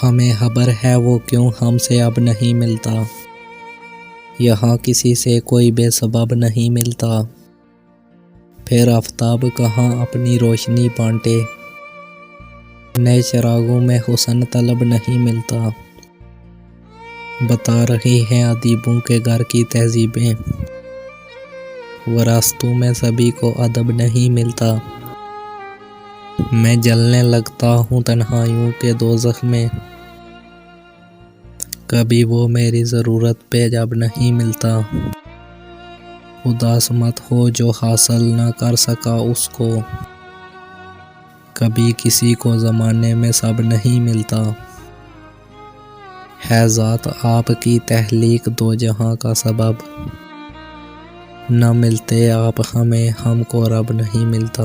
ہمیں خبر ہے وہ کیوں ہم سے اب نہیں ملتا، یہاں کسی سے کوئی بے سبب نہیں ملتا۔ پھر آفتاب کہاں اپنی روشنی بانٹے، نئے چراغوں میں حسن طلب نہیں ملتا۔ بتا رہی ہیں ادیبوں کے گھر کی تہذیبیں، وراثتوں میں سبھی کو ادب نہیں ملتا۔ میں جلنے لگتا ہوں تنہائیوں کے دوزخ میں، کبھی وہ میری ضرورت پہ جب نہیں ملتا۔ اداس مت ہو جو حاصل نہ کر سکا اس کو، کبھی کسی کو زمانے میں سب نہیں ملتا۔ ہے ذات آپ کی تخلیق دو جہاں کا سبب، نہ ملتے آپ ہمیں ہم کو رب نہیں ملتا۔